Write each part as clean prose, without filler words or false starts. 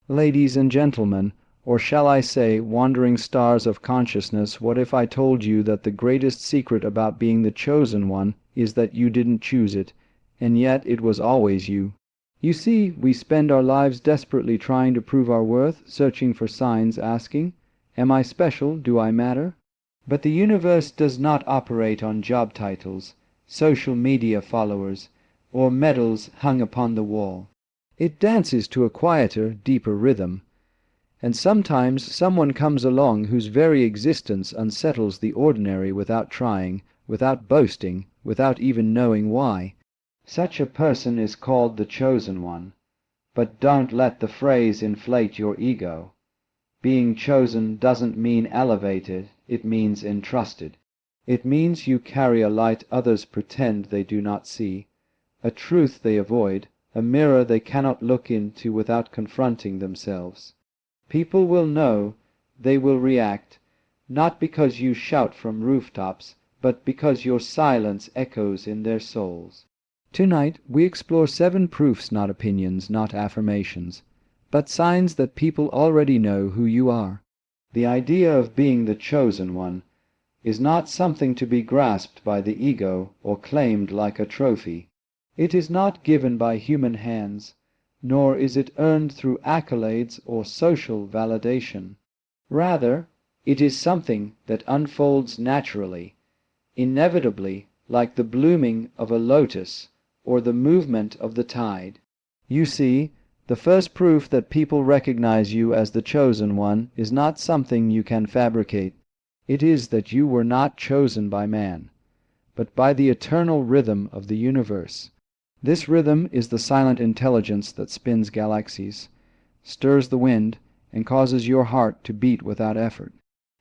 Ladies and gentlemen, or shall I say, wandering stars of consciousness, what if I told you that the greatest secret about being the chosen one is that you didn't choose it, and yet it was always you? You see, we spend our lives desperately trying to prove our worth, searching for signs, asking, "Am I special? Do I matter?" But the universe does not operate on job titles, social media followers, or medals hung upon the wall. It dances to a quieter, deeper rhythm. And sometimes someone comes along whose very existence unsettles the ordinary without trying, without boasting, without even knowing why. Such a person is called the chosen one. But don't let the phrase inflate your ego. Being chosen doesn't mean elevated, it means entrusted. It means you carry a light others pretend they do not see, a truth they avoid, a mirror they cannot look into without confronting themselves. People will know, they will react, not because you shout from rooftops, but because your silence echoes in their souls. Tonight we explore 7 proofs, not opinions, not affirmations, but signs that people already know who you are. The idea of being the chosen one is not something to be grasped by the ego or claimed like a trophy. It is not given by human hands, nor is it earned through accolades or social validation. Rather, it is something that unfolds naturally, inevitably, like the blooming of a lotus or the movement of the tide. You see, the first proof that people recognize you as the chosen one is not something you can fabricate. It is that you were not chosen by man, but by the eternal rhythm of the universe. This rhythm is the silent intelligence that spins galaxies, stirs the wind, and causes your heart to beat without effort.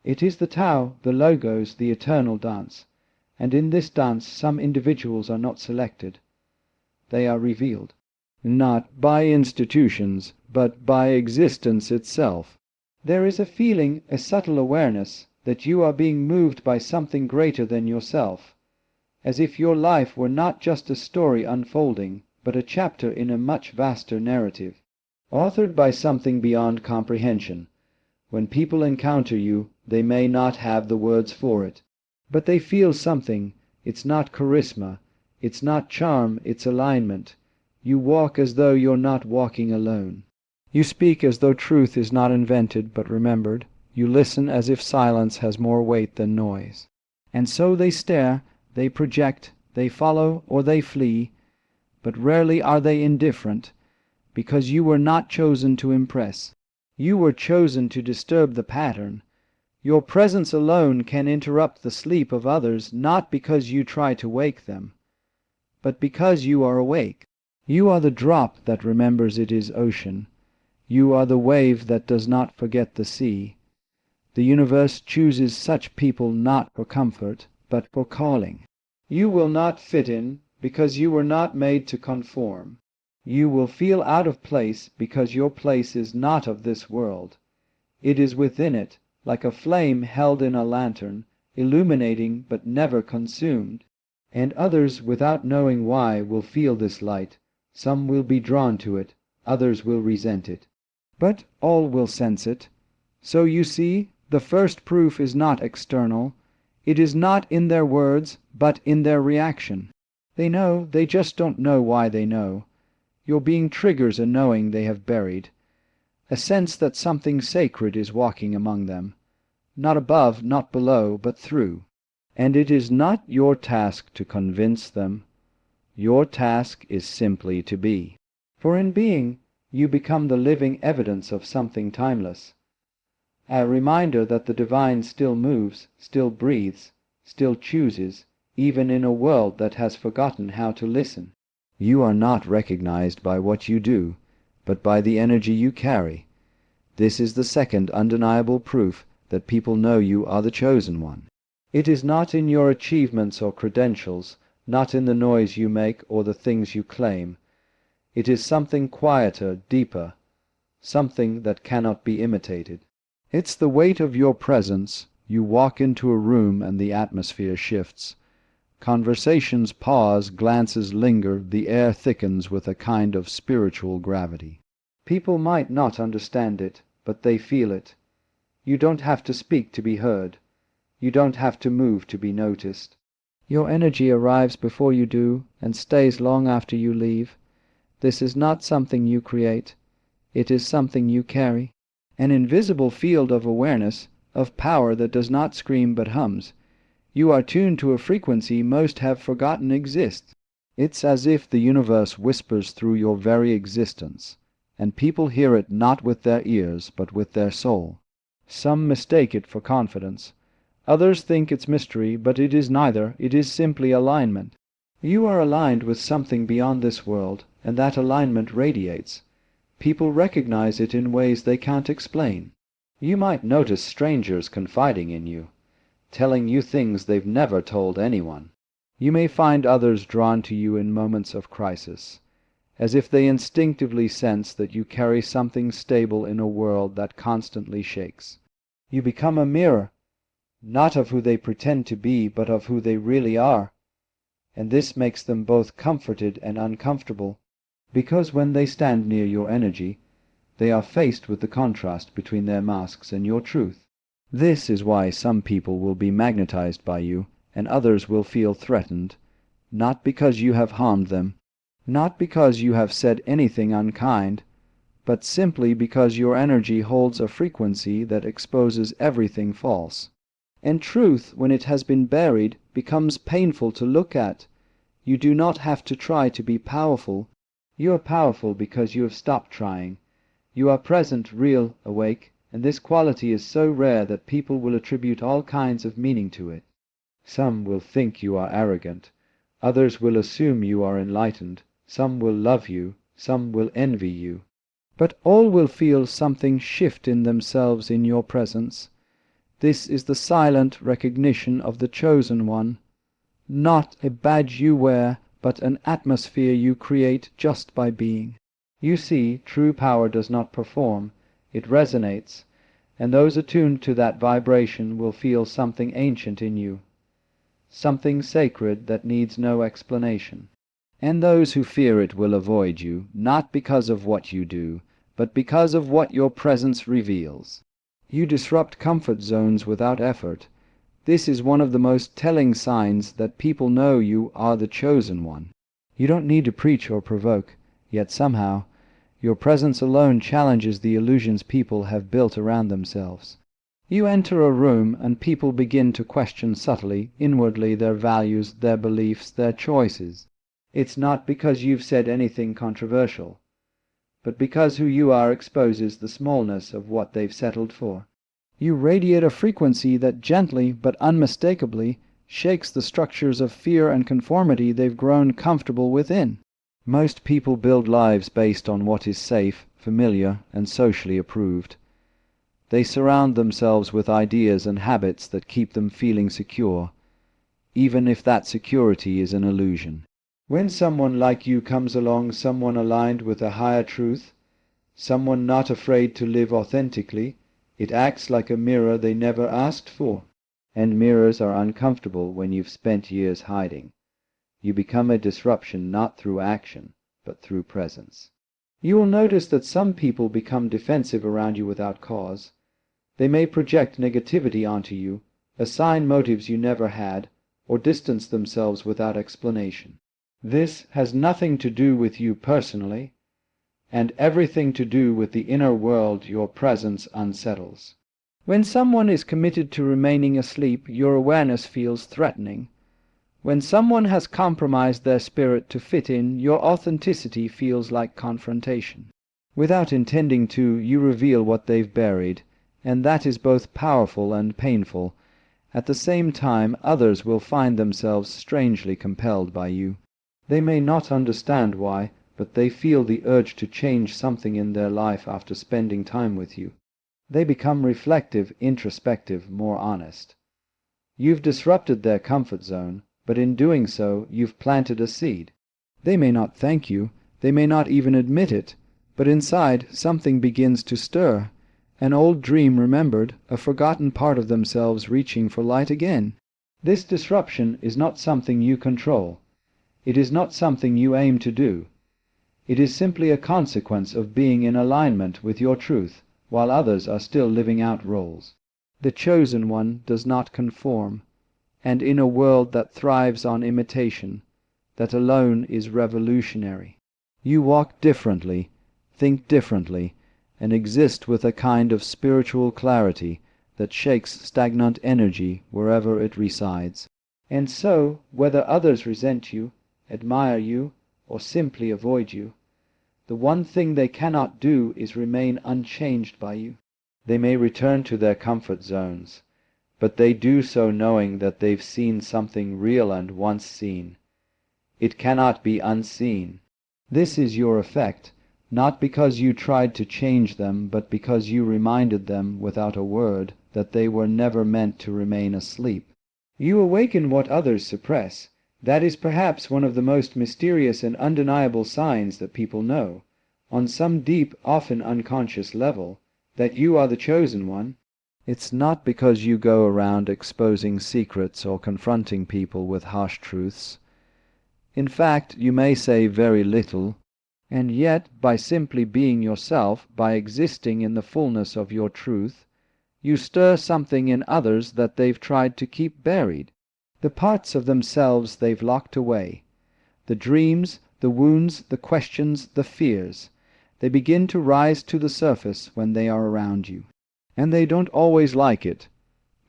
It is the Tao, the Logos, the eternal dance, and in this dance some individuals are not selected. They are revealed, not by institutions, but by existence itself. There is a feeling, a subtle awareness, that you are being moved by something greater than yourself, as if your life were not just a story unfolding, but a chapter in a much vaster narrative, authored by something beyond comprehension. When people encounter you, they may not have the words for it, but they feel something. It's not charisma, it's not charm, it's alignment. You walk as though you're not walking alone. You speak as though truth is not invented but remembered. You listen as if silence has more weight than noise. And so they stare, they project, they follow, or they flee, but rarely are they indifferent, because you were not chosen to impress. You were chosen to disturb the pattern. Your presence alone can interrupt the sleep of others, not because you try to wake them, but because you are awake. You are the drop that remembers it is ocean. You are the wave that does not forget the sea. The universe chooses such people not for comfort, but for calling. You will not fit in because you were not made to conform. You will feel out of place because your place is not of this world. It is within it, like a flame held in a lantern, illuminating but never consumed. And others, without knowing why, will feel this light. Some will be drawn to it, others will resent it. But all will sense it. So you see, the first proof is not external. It is not in their words, but in their reaction. They know, they just don't know why they know. Your being triggers a knowing they have buried, a sense that something sacred is walking among them, not above, not below, but through. And it is not your task to convince them. Your task is simply to be. For in being, you become the living evidence of something timeless, a reminder that the divine still moves, still breathes, still chooses, even in a world that has forgotten how to listen. You are not recognized by what you do, but by the energy you carry. This is the second undeniable proof that people know you are the chosen one. It is not in your achievements or credentials, not in the noise you make or the things you claim. It is something quieter, deeper, something that cannot be imitated. It's the weight of your presence. You walk into a room and the atmosphere shifts. Conversations pause, glances linger, the air thickens with a kind of spiritual gravity. People might not understand it, but they feel it. You don't have to speak to be heard. You don't have to move to be noticed. Your energy arrives before you do, and stays long after you leave. This is not something you create. It is something you carry. An invisible field of awareness, of power that does not scream but hums. You are tuned to a frequency most have forgotten exists. It's as if the universe whispers through your very existence, and people hear it not with their ears but with their soul. Some mistake it for confidence. Others think it's mystery, but it is neither. It is simply alignment. You are aligned with something beyond this world, and that alignment radiates. People recognize it in ways they can't explain. You might notice strangers confiding in you, telling you things they've never told anyone. You may find others drawn to you in moments of crisis, as if they instinctively sense that you carry something stable in a world that constantly shakes. You become a mirror, not of who they pretend to be, but of who they really are, and this makes them both comforted and uncomfortable, because when they stand near your energy, they are faced with the contrast between their masks and your truth. This is why some people will be magnetized by you, and others will feel threatened, not because you have harmed them, not because you have said anything unkind, but simply because your energy holds a frequency that exposes everything false. And truth, when it has been buried, becomes painful to look at. You do not have to try to be powerful. You are powerful because you have stopped trying. You are present, real, awake, and this quality is so rare that people will attribute all kinds of meaning to it. Some will think you are arrogant. Others will assume you are enlightened. Some will love you. Some will envy you. But all will feel something shift in themselves in your presence. This is the silent recognition of the chosen one, not a badge you wear, but an atmosphere you create just by being. You see, true power does not perform, it resonates, and those attuned to that vibration will feel something ancient in you, something sacred that needs no explanation. And those who fear it will avoid you, not because of what you do, but because of what your presence reveals. You disrupt comfort zones without effort. This is one of the most telling signs that people know you are the chosen one. You don't need to preach or provoke, yet somehow, your presence alone challenges the illusions people have built around themselves. You enter a room and people begin to question subtly, inwardly, their values, their beliefs, their choices. It's not because you've said anything controversial, but because who you are exposes the smallness of what they've settled for. You radiate a frequency that gently but unmistakably shakes the structures of fear and conformity they've grown comfortable within. Most people build lives based on what is safe, familiar, and socially approved. They surround themselves with ideas and habits that keep them feeling secure, even if that security is an illusion. When someone like you comes along, someone aligned with a higher truth, someone not afraid to live authentically, it acts like a mirror they never asked for. And mirrors are uncomfortable when you've spent years hiding. You become a disruption not through action, but through presence. You will notice that some people become defensive around you without cause. They may project negativity onto you, assign motives you never had, or distance themselves without explanation. This has nothing to do with you personally, and everything to do with the inner world your presence unsettles. When someone is committed to remaining asleep, your awareness feels threatening. When someone has compromised their spirit to fit in, your authenticity feels like confrontation. Without intending to, you reveal what they've buried, and that is both powerful and painful. At the same time, others will find themselves strangely compelled by you. They may not understand why, but they feel the urge to change something in their life after spending time with you. They become reflective, introspective, more honest. You've disrupted their comfort zone, but in doing so, you've planted a seed. They may not thank you, they may not even admit it, but inside something begins to stir, an old dream remembered, a forgotten part of themselves reaching for light again. This disruption is not something you control. It is not something you aim to do. It is simply a consequence of being in alignment with your truth, while others are still living out roles. The chosen one does not conform, and in a world that thrives on imitation, that alone is revolutionary. You walk differently, think differently, and exist with a kind of spiritual clarity that shakes stagnant energy wherever it resides. And so, whether others resent you, admire you, or simply avoid you, the one thing they cannot do is remain unchanged by you. They may return to their comfort zones, but they do so knowing that they've seen something real and once seen. It cannot be unseen. This is your effect, not because you tried to change them, but because you reminded them without a word that they were never meant to remain asleep. You awaken what others suppress. That is perhaps one of the most mysterious and undeniable signs that people know, on some deep, often unconscious level, that you are the chosen one. It's not because you go around exposing secrets or confronting people with harsh truths. In fact, you may say very little, and yet by simply being yourself, by existing in the fullness of your truth, you stir something in others that they've tried to keep buried, the parts of themselves they've locked away, the dreams, the wounds, the questions, the fears. They begin to rise to the surface when they are around you. And they don't always like it.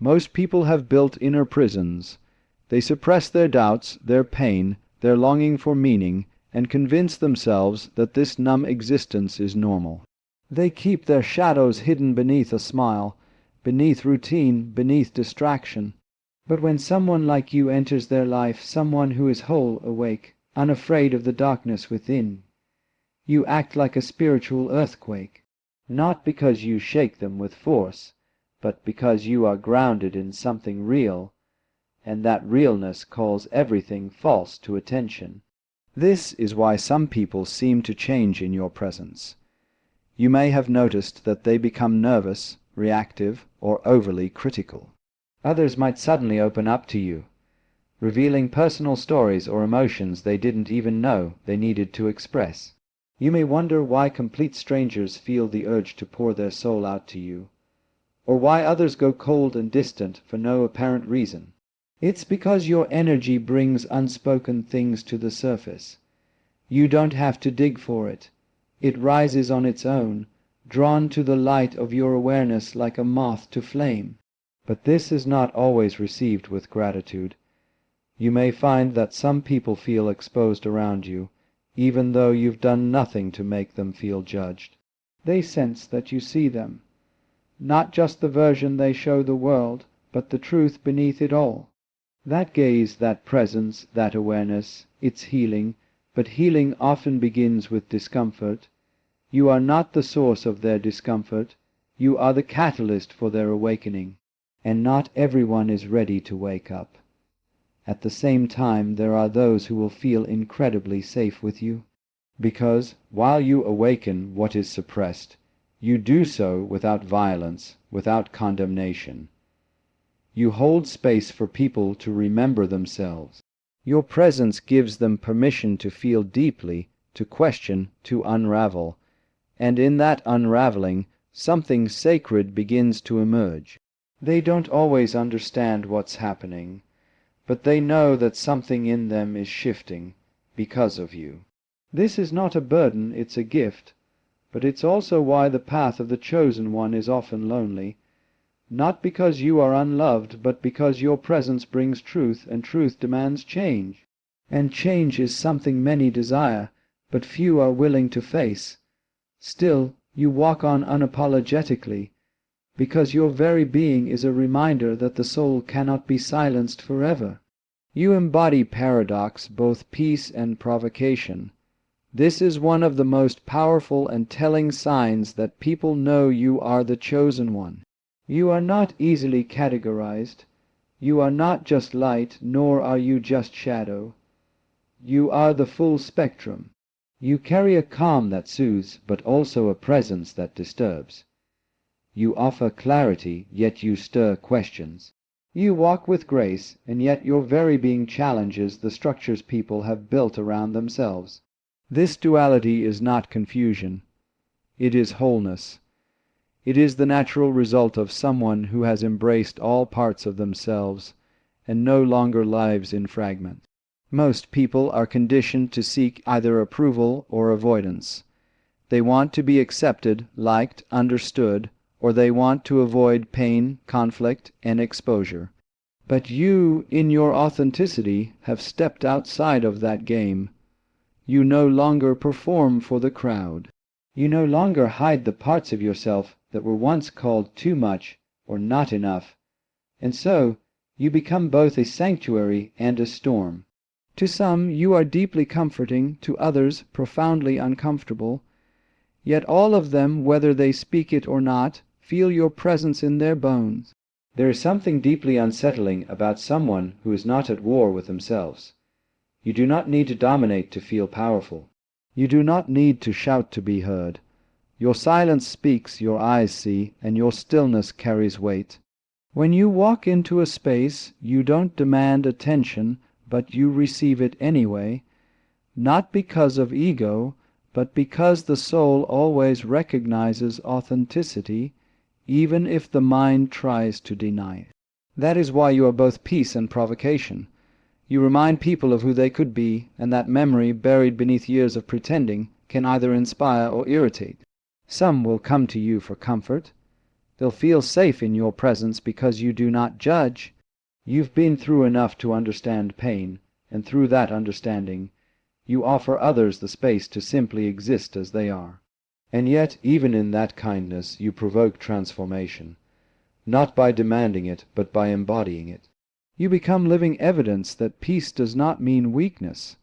Most people have built inner prisons. They suppress their doubts, their pain, their longing for meaning, and convince themselves that this numb existence is normal. They keep their shadows hidden beneath a smile, beneath routine, beneath distraction. But when someone like you enters their life, someone who is whole, awake, unafraid of the darkness within, you act like a spiritual earthquake, not because you shake them with force, but because you are grounded in something real, and that realness calls everything false to attention. This is why some people seem to change in your presence. You may have noticed that they become nervous, reactive, or overly critical. Others might suddenly open up to you, revealing personal stories or emotions they didn't even know they needed to express. You may wonder why complete strangers feel the urge to pour their soul out to you, or why others go cold and distant for no apparent reason. It's because your energy brings unspoken things to the surface. You don't have to dig for it. It rises on its own, drawn to the light of your awareness like a moth to flame. But this is not always received with gratitude. You may find that some people feel exposed around you, even though you've done nothing to make them feel judged. They sense that you see them, not just the version they show the world, but the truth beneath it all. That gaze, that presence, that awareness, it's healing, but healing often begins with discomfort. You are not the source of their discomfort, you are the catalyst for their awakening, and not everyone is ready to wake up. At the same time, there are those who will feel incredibly safe with you, because, while you awaken what is suppressed, you do so without violence, without condemnation. You hold space for people to remember themselves. Your presence gives them permission to feel deeply, to question, to unravel, and in that unraveling, something sacred begins to emerge. They don't always understand what's happening, but they know that something in them is shifting because of you. This is not a burden, it's a gift, but it's also why the path of the chosen one is often lonely, not because you are unloved, but because your presence brings truth, and truth demands change. And change is something many desire, but few are willing to face. Still, you walk on unapologetically, because your very being is a reminder that the soul cannot be silenced forever. You embody paradox, both peace and provocation. This is one of the most powerful and telling signs that people know you are the chosen one. You are not easily categorized. You are not just light, nor are you just shadow. You are the full spectrum. You carry a calm that soothes, but also a presence that disturbs. You offer clarity, yet you stir questions. You walk with grace, and yet your very being challenges the structures people have built around themselves. This duality is not confusion. It is wholeness. It is the natural result of someone who has embraced all parts of themselves and no longer lives in fragments. Most people are conditioned to seek either approval or avoidance. They want to be accepted, liked, understood, or they want to avoid pain, conflict, and exposure. But you, in your authenticity, have stepped outside of that game. You no longer perform for the crowd. You no longer hide the parts of yourself that were once called too much or not enough, and so you become both a sanctuary and a storm. To some you are deeply comforting, to others profoundly uncomfortable, yet all of them, whether they speak it or not, feel your presence in their bones. There is something deeply unsettling about someone who is not at war with themselves. You do not need to dominate to feel powerful. You do not need to shout to be heard. Your silence speaks, your eyes see, and your stillness carries weight. When you walk into a space, you don't demand attention, but you receive it anyway, not because of ego, but because the soul always recognizes authenticity, even if the mind tries to deny it. That is why you are both peace and provocation. You remind people of who they could be, and that memory, buried beneath years of pretending, can either inspire or irritate. Some will come to you for comfort. They'll feel safe in your presence because you do not judge. You've been through enough to understand pain, and through that understanding, you offer others the space to simply exist as they are. And yet, even in that kindness, you provoke transformation, not by demanding it, but by embodying it. You become living evidence that peace does not mean weakness,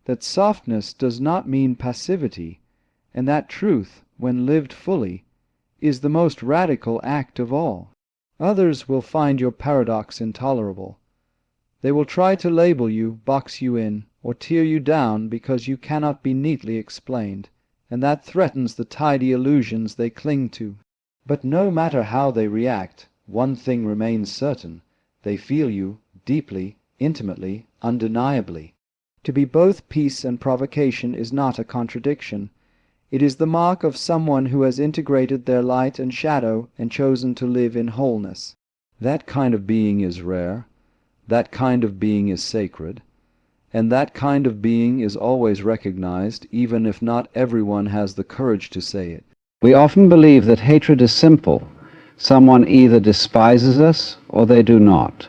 that softness does not mean passivity, and that truth, when lived fully, is the most radical act of all. Others will find your paradox intolerable. They will try to label you, box you in, or tear you down because you cannot be neatly explained, and that threatens the tidy illusions they cling to. But no matter how they react, one thing remains certain: they feel you, deeply, intimately, undeniably. To be both peace and provocation is not a contradiction. It is the mark of someone who has integrated their light and shadow and chosen to live in wholeness. That kind of being is rare, that kind of being is sacred, and that kind of being is always recognized, even if not everyone has the courage to say it. We often believe that hatred is simple. Someone either despises us or they do not.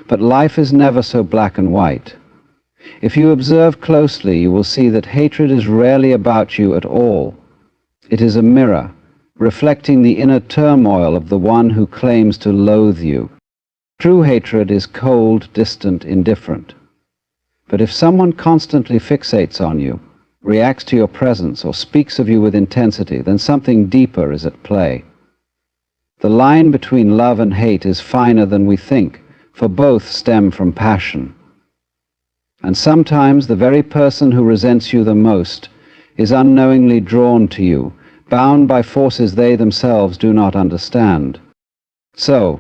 But life is never so black and white. If you observe closely, you will see that hatred is rarely about you at all. It is a mirror, reflecting the inner turmoil of the one who claims to loathe you. True hatred is cold, distant, indifferent. But if someone constantly fixates on you, reacts to your presence, or speaks of you with intensity, then something deeper is at play. The line between love and hate is finer than we think, for both stem from passion. And sometimes the very person who resents you the most is unknowingly drawn to you, bound by forces they themselves do not understand. So,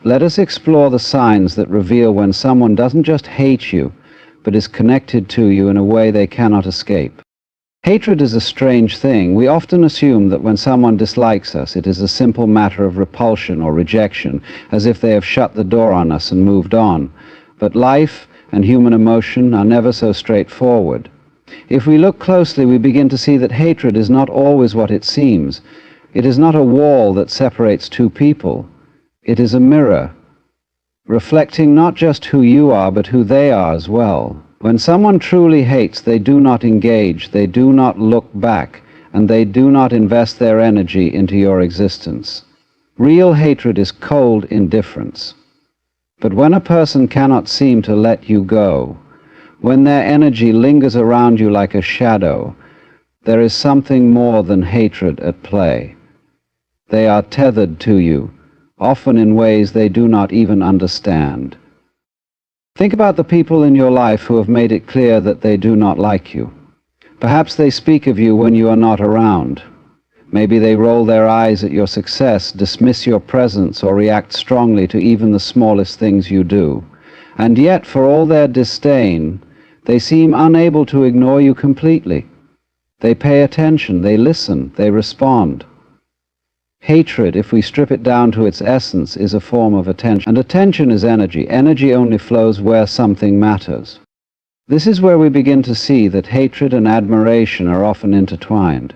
let us explore the signs that reveal when someone doesn't just hate you, but is connected to you in a way they cannot escape. Hatred is a strange thing. We often assume that when someone dislikes us, it is a simple matter of repulsion or rejection, as if they have shut the door on us and moved on. But life and human emotion are never so straightforward. If we look closely, we begin to see that hatred is not always what it seems. It is not a wall that separates two people. It is a mirror, reflecting not just who you are, but who they are as well. When someone truly hates, they do not engage, they do not look back, and they do not invest their energy into your existence. Real hatred is cold indifference. But when a person cannot seem to let you go, when their energy lingers around you like a shadow, there is something more than hatred at play. They are tethered to you, often in ways they do not even understand. Think about the people in your life who have made it clear that they do not like you. Perhaps they speak of you when you are not around. Maybe they roll their eyes at your success, dismiss your presence, or react strongly to even the smallest things you do. And yet, for all their disdain, they seem unable to ignore you completely. They pay attention, they listen, they respond. Hatred, if we strip it down to its essence, is a form of attention. And attention is energy. Energy only flows where something matters. This is where we begin to see that hatred and admiration are often intertwined.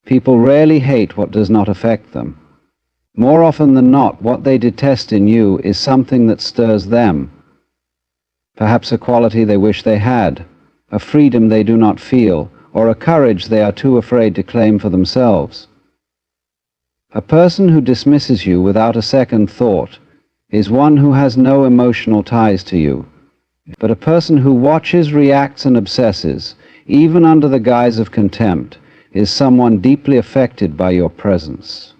People rarely hate what does not affect them. More often than not, what they detest in you is something that stirs them. Perhaps a quality they wish they had, a freedom they do not feel, or a courage they are too afraid to claim for themselves. A person who dismisses you without a second thought is one who has no emotional ties to you. But a person who watches, reacts, and obsesses, even under the guise of contempt, is someone deeply affected by your presence.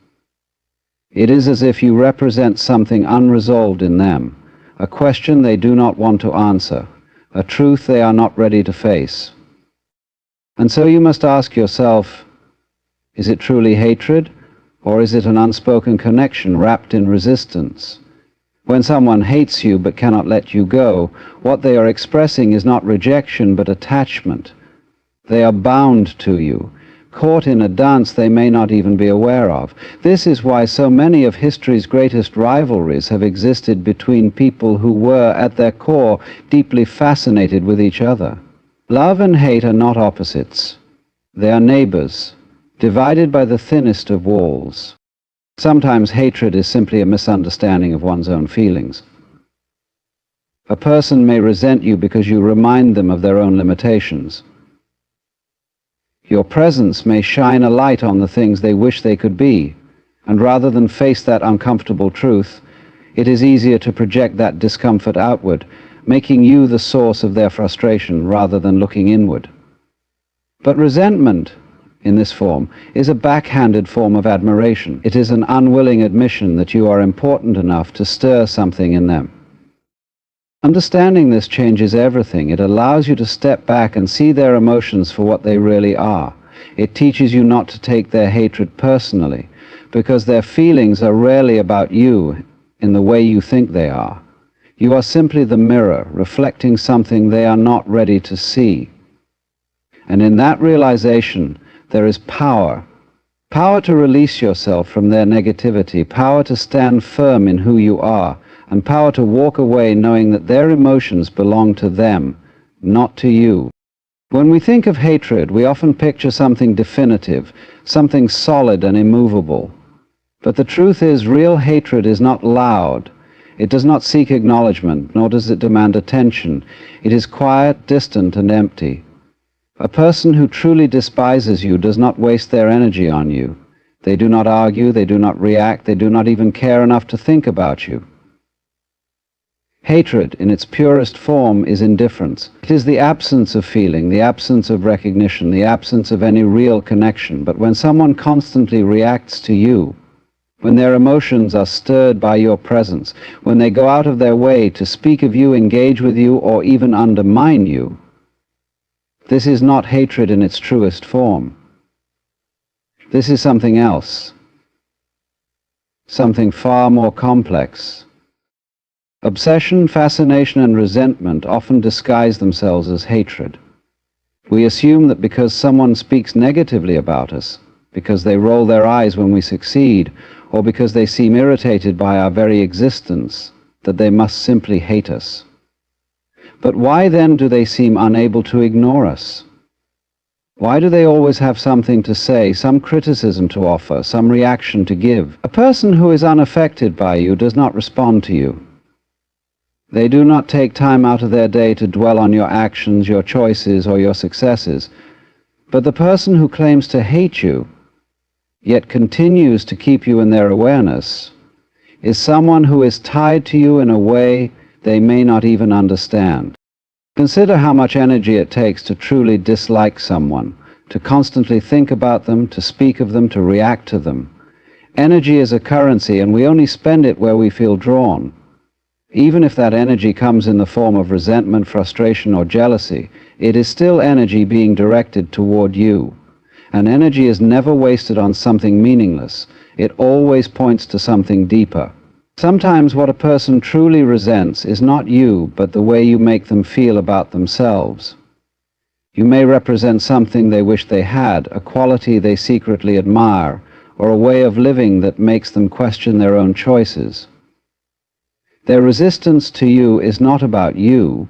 It is as if you represent something unresolved in them, a question they do not want to answer, a truth they are not ready to face. And so you must ask yourself, is it truly hatred, or is it an unspoken connection wrapped in resistance? When someone hates you but cannot let you go, what they are expressing is not rejection but attachment. They are bound to you, caught in a dance they may not even be aware of. This is why so many of history's greatest rivalries have existed between people who were, at their core, deeply fascinated with each other. Love and hate are not opposites. They are neighbors, divided by the thinnest of walls. Sometimes hatred is simply a misunderstanding of one's own feelings. A person may resent you because you remind them of their own limitations. Your presence may shine a light on the things they wish they could be, and rather than face that uncomfortable truth, it is easier to project that discomfort outward, making you the source of their frustration rather than looking inward. But resentment, in this form, is a backhanded form of admiration. It is an unwilling admission that you are important enough to stir something in them. Understanding this changes everything. It allows you to step back and see their emotions for what they really are. It teaches you not to take their hatred personally, because their feelings are rarely about you in the way you think they are. You are simply the mirror, reflecting something they are not ready to see. And in that realization, there is power. Power to release yourself from their negativity, power to stand firm in who you are, and power to walk away knowing that their emotions belong to them, not to you. When we think of hatred, we often picture something definitive, something solid and immovable. But the truth is, real hatred is not loud. It does not seek acknowledgement, nor does it demand attention. It is quiet, distant, and empty. A person who truly despises you does not waste their energy on you. They do not argue, they do not react, they do not even care enough to think about you. Hatred, in its purest form, is indifference. It is the absence of feeling, the absence of recognition, the absence of any real connection. But when someone constantly reacts to you, when their emotions are stirred by your presence, when they go out of their way to speak of you, engage with you, or even undermine you, this is not hatred in its truest form. This is something else, something far more complex. Obsession, fascination, and resentment often disguise themselves as hatred. We assume that because someone speaks negatively about us, because they roll their eyes when we succeed, or because they seem irritated by our very existence, that they must simply hate us. But why then do they seem unable to ignore us? Why do they always have something to say, some criticism to offer, some reaction to give? A person who is unaffected by you does not respond to you. They do not take time out of their day to dwell on your actions, your choices, or your successes. But the person who claims to hate you, yet continues to keep you in their awareness, is someone who is tied to you in a way they may not even understand. Consider how much energy it takes to truly dislike someone, to constantly think about them, to speak of them, to react to them. Energy is a currency, and we only spend it where we feel drawn. Even if that energy comes in the form of resentment, frustration, or jealousy, it is still energy being directed toward you. And energy is never wasted on something meaningless. It always points to something deeper. Sometimes what a person truly resents is not you, but the way you make them feel about themselves. You may represent something they wish they had, a quality they secretly admire, or a way of living that makes them question their own choices. Their resistance to you is not about you.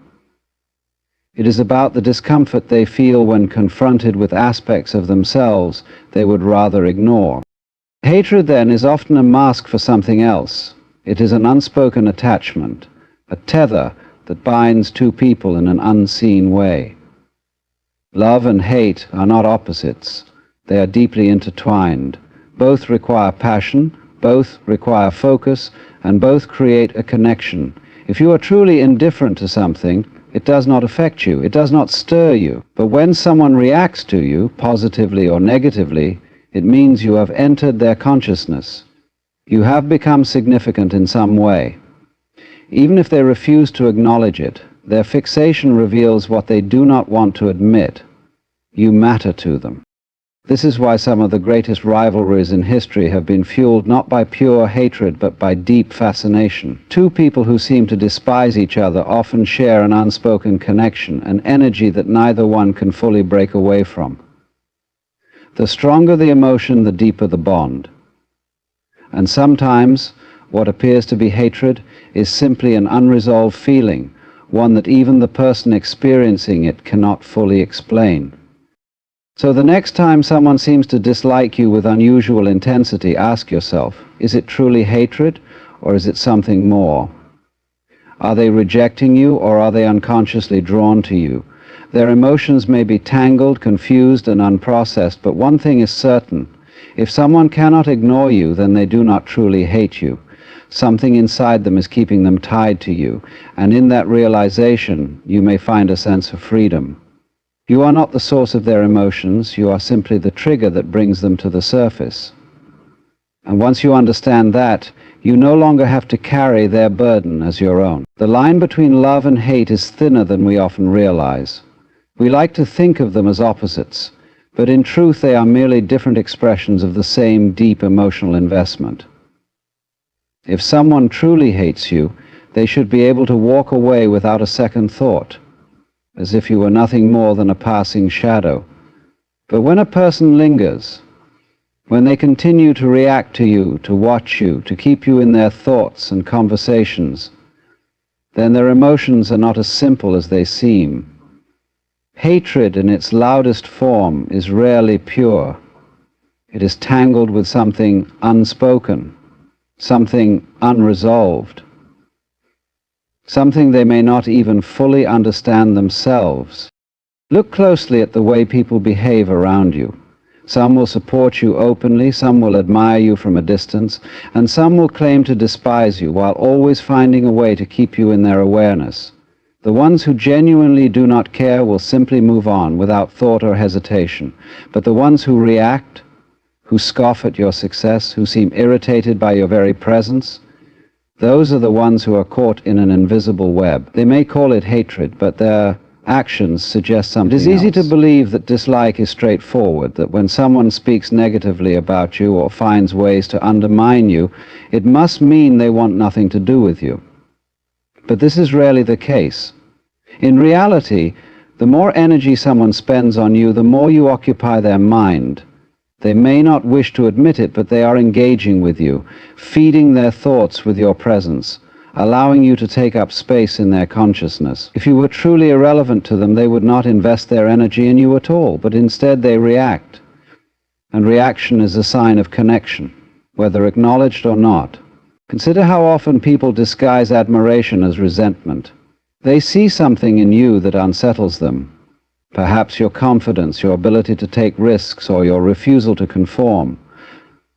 It is about the discomfort they feel when confronted with aspects of themselves they would rather ignore. Hatred, then, is often a mask for something else. It is an unspoken attachment, a tether that binds two people in an unseen way. Love and hate are not opposites. They are deeply intertwined. Both require passion, both require focus, and both create a connection. If you are truly indifferent to something, it does not affect you, it does not stir you. But when someone reacts to you, positively or negatively, it means you have entered their consciousness. You have become significant in some way. Even if they refuse to acknowledge it, their fixation reveals what they do not want to admit. You matter to them. This is why some of the greatest rivalries in history have been fueled not by pure hatred but by deep fascination. Two people who seem to despise each other often share an unspoken connection, an energy that neither one can fully break away from. The stronger the emotion, the deeper the bond. And sometimes what appears to be hatred is simply an unresolved feeling, one that even the person experiencing it cannot fully explain. So the next time someone seems to dislike you with unusual intensity, ask yourself, is it truly hatred, or is it something more? Are they rejecting you, or are they unconsciously drawn to you? Their emotions may be tangled, confused, and unprocessed, but one thing is certain. If someone cannot ignore you, then they do not truly hate you. Something inside them is keeping them tied to you, and in that realization, you may find a sense of freedom. You are not the source of their emotions, you are simply the trigger that brings them to the surface. And once you understand that, you no longer have to carry their burden as your own. The line between love and hate is thinner than we often realize. We like to think of them as opposites, but in truth they are merely different expressions of the same deep emotional investment. If someone truly hates you, they should be able to walk away without a second thought, as if you were nothing more than a passing shadow. But when a person lingers, when they continue to react to you, to watch you, to keep you in their thoughts and conversations, then their emotions are not as simple as they seem. Hatred in its loudest form is rarely pure. It is tangled with something unspoken, something unresolved, something they may not even fully understand themselves. Look closely at the way people behave around you. Some will support you openly, some will admire you from a distance, and some will claim to despise you while always finding a way to keep you in their awareness. The ones who genuinely do not care will simply move on without thought or hesitation, but the ones who react, who scoff at your success, who seem irritated by your very presence, those are the ones who are caught in an invisible web. They may call it hatred, but their actions suggest something else. It is easy to believe that dislike is straightforward, that when someone speaks negatively about you or finds ways to undermine you, it must mean they want nothing to do with you. But this is rarely the case. In reality, the more energy someone spends on you, the more you occupy their mind. They may not wish to admit it, but they are engaging with you, feeding their thoughts with your presence, allowing you to take up space in their consciousness. If you were truly irrelevant to them, they would not invest their energy in you at all, but instead they react. And reaction is a sign of connection, whether acknowledged or not. Consider how often people disguise admiration as resentment. They see something in you that unsettles them. Perhaps your confidence, your ability to take risks, or your refusal to conform.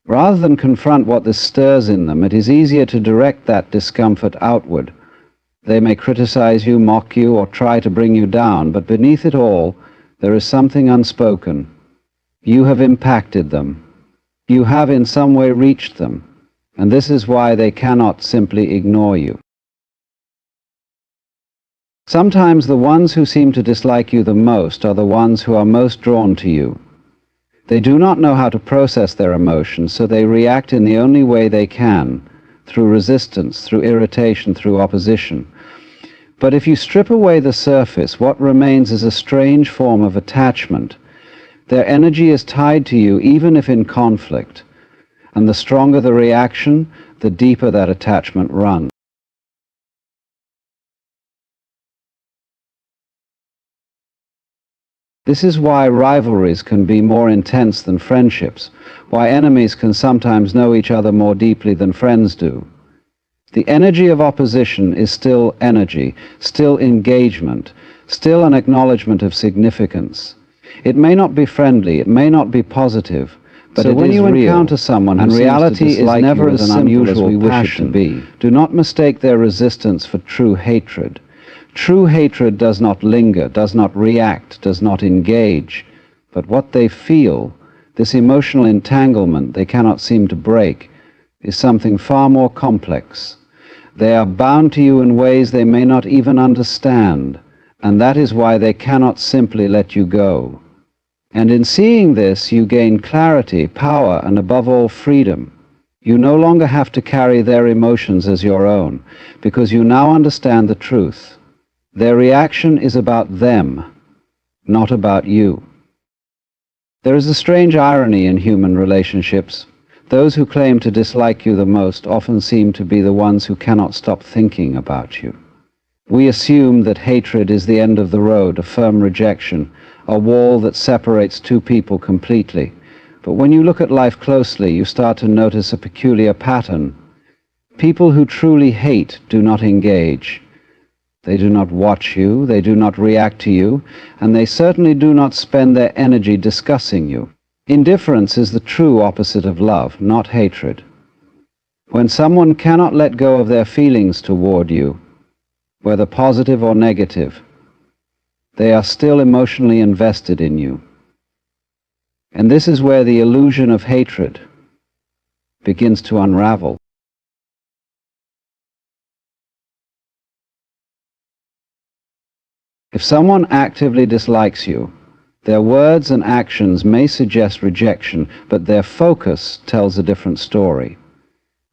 Rather than confront what this stirs in them, it is easier to direct that discomfort outward. They may criticize you, mock you, or try to bring you down, but beneath it all, there is something unspoken. You have impacted them. You have in some way reached them, and this is why they cannot simply ignore you. Sometimes the ones who seem to dislike you the most are the ones who are most drawn to you. They do not know how to process their emotions, so they react in the only way they can, through resistance, through irritation, through opposition. But if you strip away the surface, what remains is a strange form of attachment. Their energy is tied to you even if in conflict, and the stronger the reaction, the deeper that attachment runs. This is why rivalries can be more intense than friendships, why enemies can sometimes know each other more deeply than friends do. The energy of opposition is still energy, still engagement, still an acknowledgement of significance. It may not be friendly, it may not be positive, but so when you encounter someone and reality is never as simple as we wish it to be, do not mistake their resistance for true hatred. True hatred does not linger, does not react, does not engage, but what they feel, this emotional entanglement they cannot seem to break, is something far more complex. They are bound to you in ways they may not even understand, and that is why they cannot simply let you go. And in seeing this, you gain clarity, power, and above all, freedom. You no longer have to carry their emotions as your own, because you now understand the truth. Their reaction is about them, not about you. There is a strange irony in human relationships. Those who claim to dislike you the most often seem to be the ones who cannot stop thinking about you. We assume that hatred is the end of the road, a firm rejection, a wall that separates two people completely. But when you look at life closely, you start to notice a peculiar pattern. People who truly hate do not engage. They do not watch you, they do not react to you, and they certainly do not spend their energy discussing you. Indifference is the true opposite of love, not hatred. When someone cannot let go of their feelings toward you, whether positive or negative, they are still emotionally invested in you. And this is where the illusion of hatred begins to unravel. If someone actively dislikes you, their words and actions may suggest rejection, but their focus tells a different story.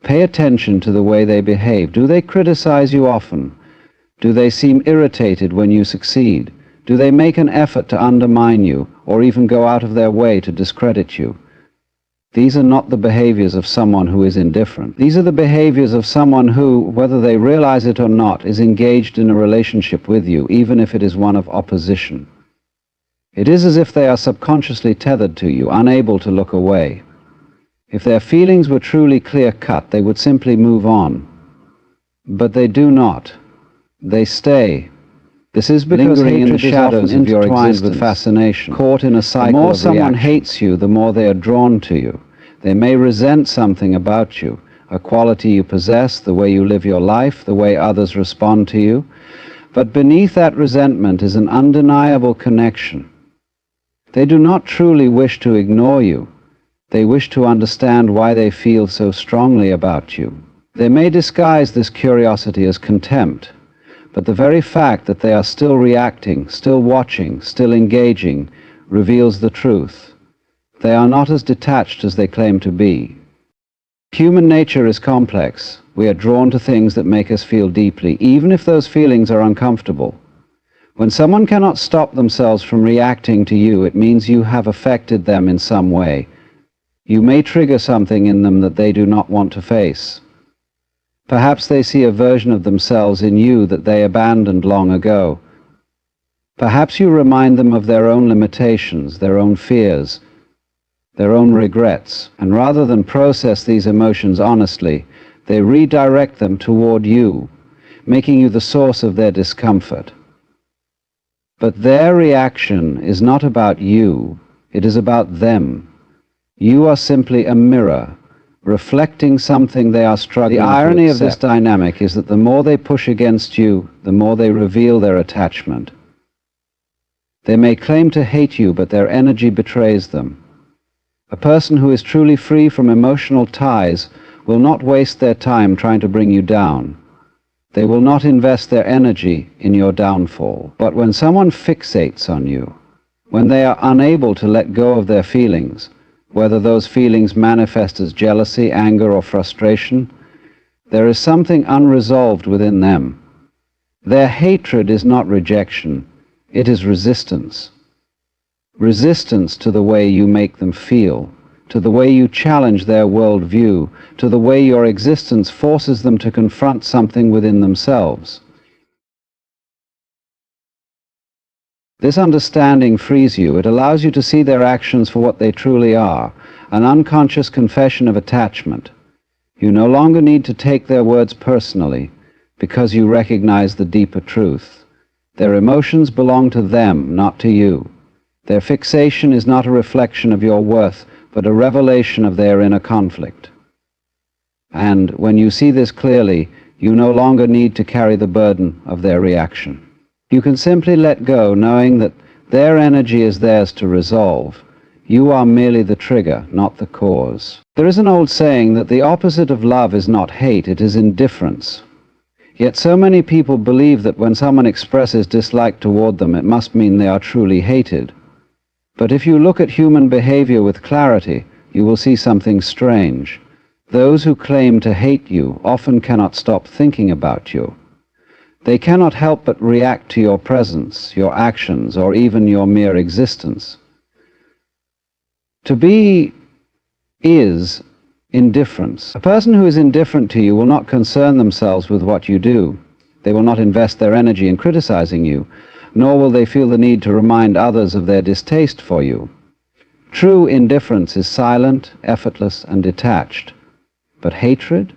Pay attention to the way they behave. Do they criticize you often? Do they seem irritated when you succeed? Do they make an effort to undermine you, or even go out of their way to discredit you? These are not the behaviors of someone who is indifferent. These are the behaviors of someone who, whether they realize it or not, is engaged in a relationship with you, even if it is one of opposition. It is as if they are subconsciously tethered to you, unable to look away. If their feelings were truly clear-cut, they would simply move on. But they do not. They stay. This is because hatred in the shadows of your existence, with fascination, caught in a cycle of reaction. The more someone hates you, the more they are drawn to you. They may resent something about you, a quality you possess, the way you live your life, the way others respond to you. But beneath that resentment is an undeniable connection. They do not truly wish to ignore you. They wish to understand why they feel so strongly about you. They may disguise this curiosity as contempt, but the very fact that they are still reacting, still watching, still engaging, reveals the truth. They are not as detached as they claim to be. Human nature is complex. We are drawn to things that make us feel deeply, even if those feelings are uncomfortable. When someone cannot stop themselves from reacting to you, it means you have affected them in some way. You may trigger something in them that they do not want to face. Perhaps they see a version of themselves in you that they abandoned long ago. Perhaps you remind them of their own limitations, their own fears, their own regrets, and rather than process these emotions honestly, they redirect them toward you, making you the source of their discomfort. But their reaction is not about you, it is about them. You are simply a mirror, reflecting something they are struggling to accept. The irony of this dynamic is that the more they push against you, the more they reveal their attachment. They may claim to hate you, but their energy betrays them. A person who is truly free from emotional ties will not waste their time trying to bring you down. They will not invest their energy in your downfall. But when someone fixates on you, when they are unable to let go of their feelings, whether those feelings manifest as jealousy, anger, or frustration, there is something unresolved within them. Their hatred is not rejection, it is resistance. Resistance to the way you make them feel, to the way you challenge their worldview, to the way your existence forces them to confront something within themselves. This understanding frees you. It allows you to see their actions for what they truly are, an unconscious confession of attachment. You no longer need to take their words personally, because you recognize the deeper truth. Their emotions belong to them, not to you. Their fixation is not a reflection of your worth, but a revelation of their inner conflict. And when you see this clearly, you no longer need to carry the burden of their reaction. You can simply let go, knowing that their energy is theirs to resolve. You are merely the trigger, not the cause. There is an old saying that the opposite of love is not hate, it is indifference. Yet so many people believe that when someone expresses dislike toward them, it must mean they are truly hated. But if you look at human behavior with clarity, you will see something strange. Those who claim to hate you often cannot stop thinking about you. They cannot help but react to your presence, your actions, or even your mere existence. To be is indifference. A person who is indifferent to you will not concern themselves with what you do. They will not invest their energy in criticizing you, nor will they feel the need to remind others of their distaste for you. True indifference is silent, effortless, and detached. But hatred?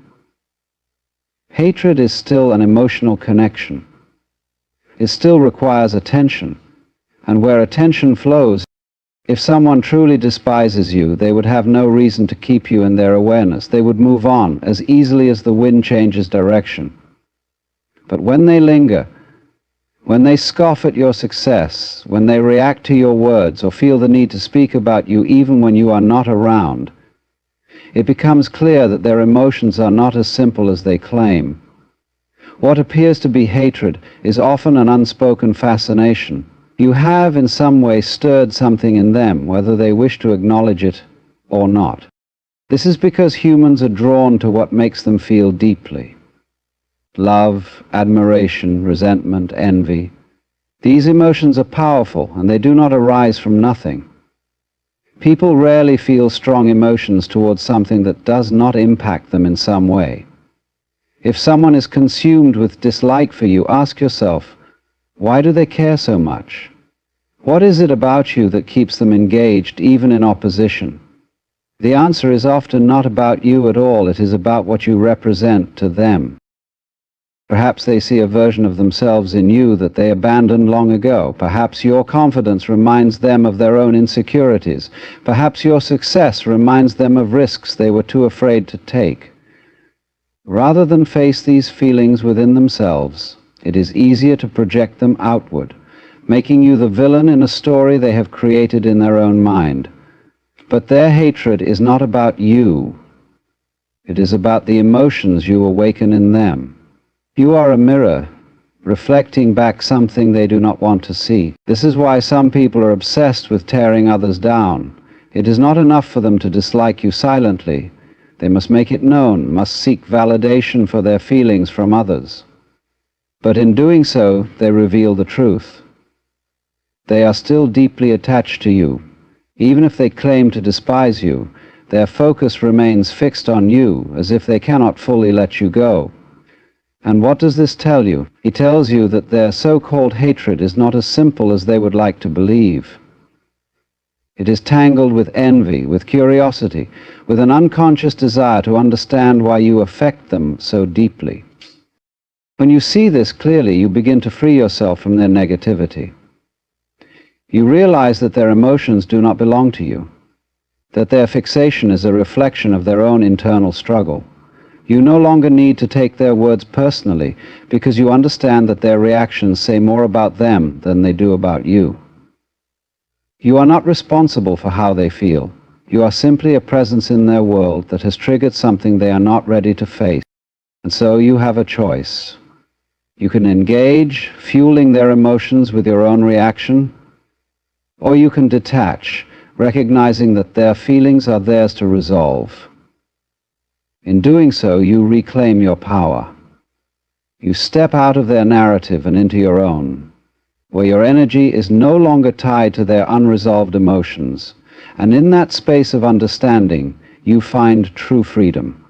Hatred is still an emotional connection. It still requires attention. And where attention flows, if someone truly despises you, they would have no reason to keep you in their awareness. They would move on as easily as the wind changes direction. But when they linger, when they scoff at your success, when they react to your words or feel the need to speak about you even when you are not around, it becomes clear that their emotions are not as simple as they claim. What appears to be hatred is often an unspoken fascination. You have in some way stirred something in them, whether they wish to acknowledge it or not. This is because humans are drawn to what makes them feel deeply. Love, admiration, resentment, envy. These emotions are powerful, and they do not arise from nothing. People rarely feel strong emotions towards something that does not impact them in some way. If someone is consumed with dislike for you, ask yourself, why do they care so much? What is it about you that keeps them engaged, even in opposition? The answer is often not about you at all. It is about what you represent to them. Perhaps they see a version of themselves in you that they abandoned long ago. Perhaps your confidence reminds them of their own insecurities. Perhaps your success reminds them of risks they were too afraid to take. Rather than face these feelings within themselves, it is easier to project them outward, making you the villain in a story they have created in their own mind. But their hatred is not about you. It is about the emotions you awaken in them. You are a mirror, reflecting back something they do not want to see. This is why some people are obsessed with tearing others down. It is not enough for them to dislike you silently. They must make it known, must seek validation for their feelings from others. But in doing so, they reveal the truth. They are still deeply attached to you. Even if they claim to despise you, their focus remains fixed on you, as if they cannot fully let you go. And what does this tell you? It tells you that their so-called hatred is not as simple as they would like to believe. It is tangled with envy, with curiosity, with an unconscious desire to understand why you affect them so deeply. When you see this clearly, you begin to free yourself from their negativity. You realize that their emotions do not belong to you, that their fixation is a reflection of their own internal struggle. You no longer need to take their words personally, because you understand that their reactions say more about them than they do about you. You are not responsible for how they feel. You are simply a presence in their world that has triggered something they are not ready to face. And so you have a choice. You can engage, fueling their emotions with your own reaction, or you can detach, recognizing that their feelings are theirs to resolve. In doing so, you reclaim your power. You step out of their narrative and into your own, where your energy is no longer tied to their unresolved emotions, and in that space of understanding you find true freedom.